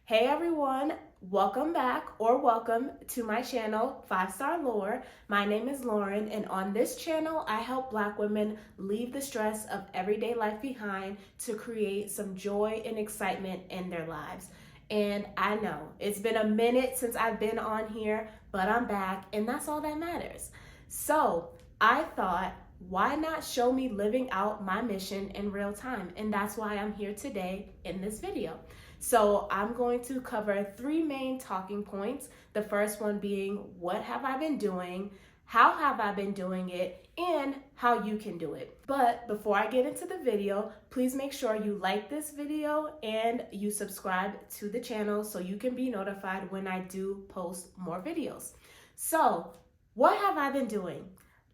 Hey everyone, welcome back or welcome to my channel, 5-Star Lore. My name is Lauren, and on this channel, I help Black women leave the stress of everyday life behind to create some joy and excitement in their lives. And I know it's been a minute since I've been on here, but I'm back, and that's all that matters. So I thought, why not show me living out my mission in real time? And that's why I'm here today in this video. So I'm going to cover 3 main talking points. The first one being, what have I been doing? How have I been doing it? And how you can do it. But before I get into the video, please make sure you like this video and you subscribe to the channel so you can be notified when I do post more videos. So what have I been doing?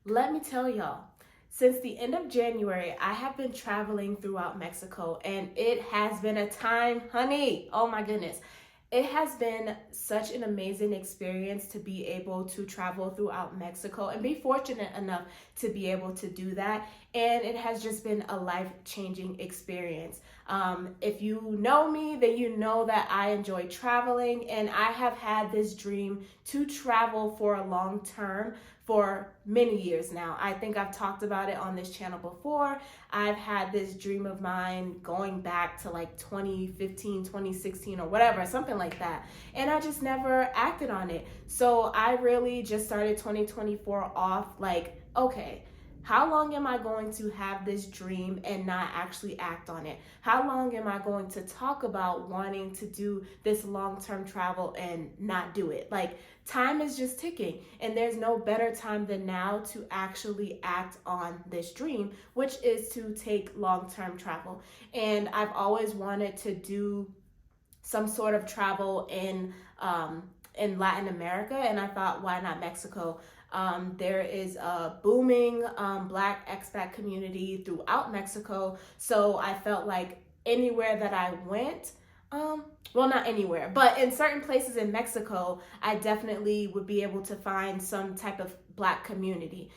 Let me tell y'all. Since the end of January, I have been traveling throughout Mexico, and it has been a time, honey. Oh my goodness. It has been such an amazing experience to be able to travel throughout Mexico and be fortunate enough to be able to do that. And it has just been a life-changing experience. If you know me, then you know that I enjoy traveling, and I have had this dream to travel for a long term for many years now. I think I've talked about it on this channel before. I've had this dream of mine going back to like 2015, 2016 or whatever, something like that. And I just never acted on it. So I really just started 2024 off like, okay, how long am I going to have this dream and not actually act on it? How long am I going to talk about wanting to do this long-term travel and not do it? Like, time is just ticking, and there's no better time than now to actually act on this dream, which is to take long-term travel. And I've always wanted to do some sort of travel in Latin America, and I thought, why not Mexico? There is a booming Black expat community throughout Mexico, so I felt like anywhere that I went, well, not anywhere, but in certain places in Mexico, I definitely would be able to find some type of Black community.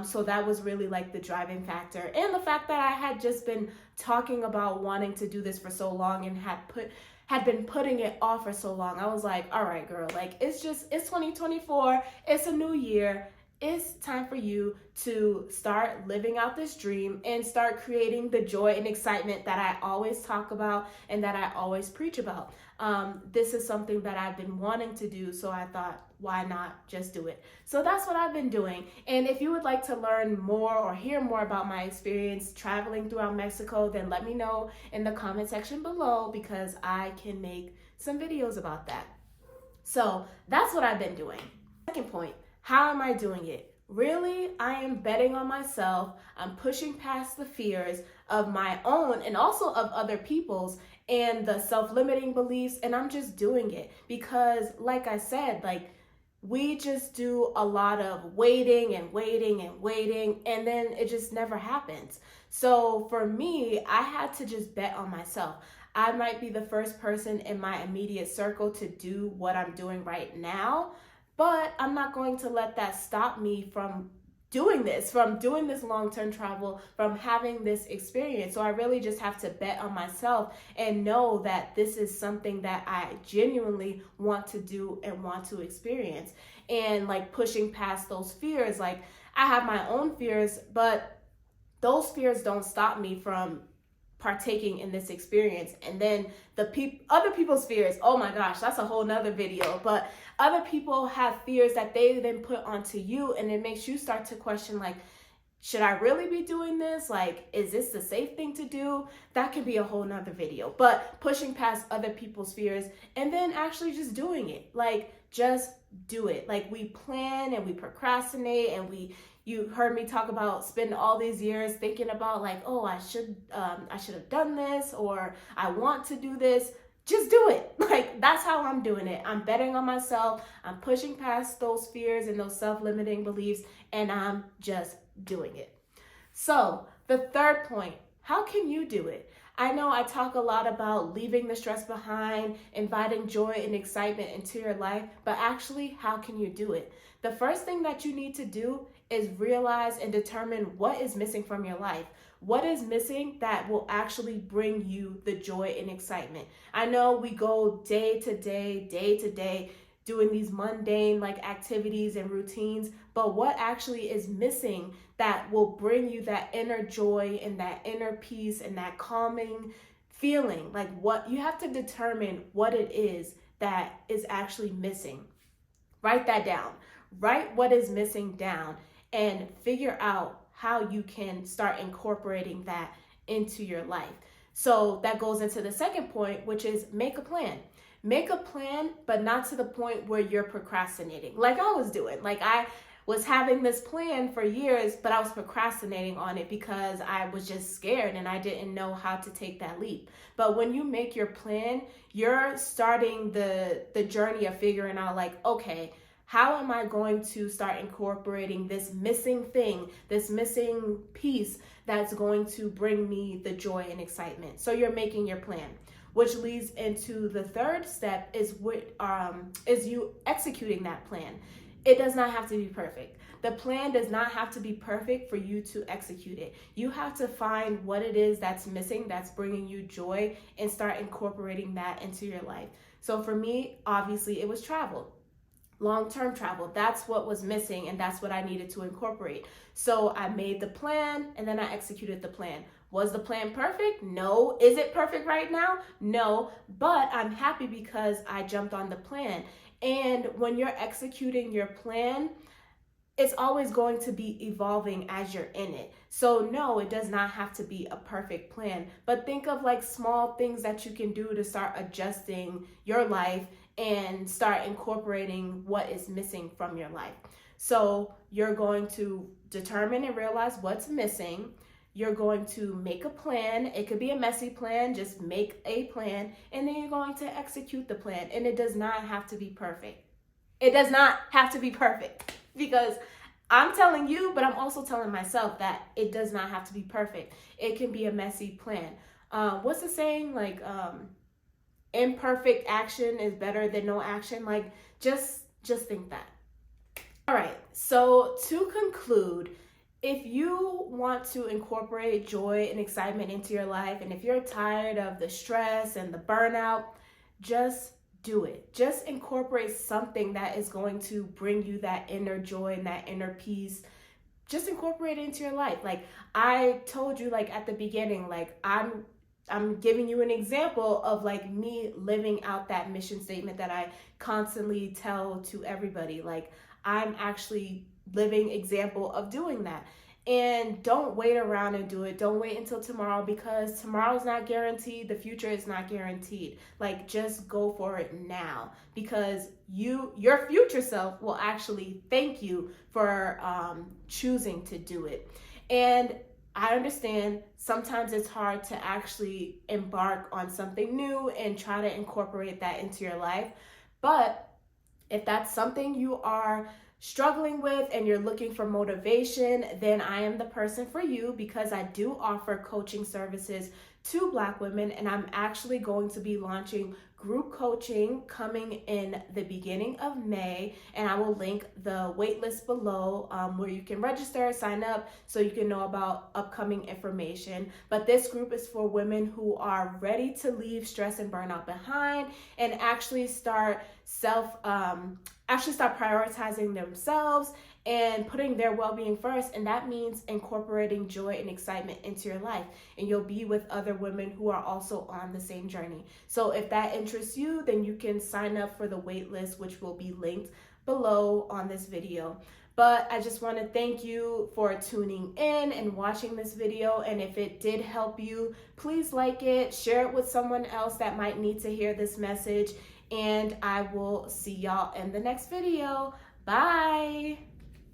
So that was really like the driving factor. And the fact that I had just been talking about wanting to do this for so long and had been putting it off for so long. I was like, all right, girl, like it's 2024, it's a new year. It's time for you to start living out this dream and start creating the joy and excitement that I always talk about and that I always preach about. This is something that I've been wanting to do, so I thought, why not just do it? So that's what I've been doing. And if you would like to learn more or hear more about my experience traveling throughout Mexico, then let me know in the comment section below, because I can make some videos about that. So that's what I've been doing. Second point. How am I doing it? Really, I am betting on myself. I'm pushing past the fears of my own and also of other people's and the self-limiting beliefs, and I'm just doing it because, like I said, like we just do a lot of waiting and waiting and waiting, and then it just never happens. So for me, I had to just bet on myself. I might be the first person in my immediate circle to do what I'm doing right now, but I'm not going to let that stop me from doing this long-term travel, from having this experience. So I really just have to bet on myself and know that this is something that I genuinely want to do and want to experience. And like pushing past those fears, like I have my own fears, but those fears don't stop me from partaking in this experience. And then other people's fears, oh my gosh, that's a whole nother video. But other people have fears that they then put onto you, and it makes you start to question, like, should I really be doing this? Like, is this the safe thing to do? That could be a whole nother video. But pushing past other people's fears and then actually just doing it. Like, just do it. Like, we plan and we procrastinate, and you heard me talk about spending all these years thinking about like, oh, I should have done this, or I want to do this. Just do it. Like, that's how I'm doing it. I'm betting on myself. I'm pushing past those fears and those self-limiting beliefs, and I'm just doing it. So the third point, how can you do it? I know I talk a lot about leaving the stress behind, inviting joy and excitement into your life, but actually, how can you do it? The first thing that you need to do is realize and determine what is missing from your life. What is missing that will actually bring you the joy and excitement? I know we go day to day, doing these mundane like activities and routines, but what actually is missing that will bring you that inner joy and that inner peace and that calming feeling? Like, what you have to determine what it is that is actually missing. Write that down. Write what is missing down and figure out how you can start incorporating that into your life. So that goes into the second point, which is make a plan. Make a plan, but not to the point where you're procrastinating, like I was doing. Like, I was having this plan for years, but I was procrastinating on it because I was just scared and I didn't know how to take that leap. But when you make your plan, you're starting the journey of figuring out, like, okay, how am I going to start incorporating this missing thing, this missing piece that's going to bring me the joy and excitement? So you're making your plan, which leads into the third step is you executing that plan. It does not have to be perfect. The plan does not have to be perfect for you to execute it. You have to find what it is that's missing, that's bringing you joy, and start incorporating that into your life. So for me, obviously, it was travel. Long-term travel. That's what was missing, and that's what I needed to incorporate. So I made the plan, and then I executed the plan. Was the plan perfect? No. Is it perfect right now? No. But I'm happy because I jumped on the plan. And when you're executing your plan, it's always going to be evolving as you're in it. So no, it does not have to be a perfect plan, but think of like small things that you can do to start adjusting your life and start incorporating what is missing from your life. So you're going to determine and realize what's missing. You're going to make a plan. It could be a messy plan, just make a plan, and then you're going to execute the plan. And it does not have to be perfect. It does not have to be perfect, because I'm telling you, but I'm also telling myself that it does not have to be perfect. It can be a messy plan. What's the saying? Like, imperfect action is better than no action. Like, just think that. All right. So to conclude, if you want to incorporate joy and excitement into your life, and if you're tired of the stress and the burnout, just do it. Just incorporate something that is going to bring you that inner joy and that inner peace. Just incorporate it into your life. Like I told you, like at the beginning, like I'm giving you an example of like me living out that mission statement that I constantly tell to everybody. Like I'm actually living example of doing that. And don't wait around and do it. Don't wait until tomorrow, because tomorrow's not guaranteed. The future is not guaranteed. Like just go for it now, because your future self will actually thank you for choosing to do it. And I understand sometimes it's hard to actually embark on something new and try to incorporate that into your life. But if that's something you are struggling with and you're looking for motivation, then I am the person for you, because I do offer coaching services to Black women, and I'm actually going to be launching group coaching coming in the beginning of May, and I will link the waitlist below where you can register, sign up, so you can know about upcoming information. But this group is for women who are ready to leave stress and burnout behind and actually start prioritizing themselves and putting their well-being first. And that means incorporating joy and excitement into your life, and you'll be with other women who are also on the same journey. So if that interests you, then you can sign up for the wait list, which will be linked below on this video. But I just want to thank you for tuning in and watching this video. And if it did help you, please like it, share it with someone else that might need to hear this message, and I will see y'all in the next video. Bye.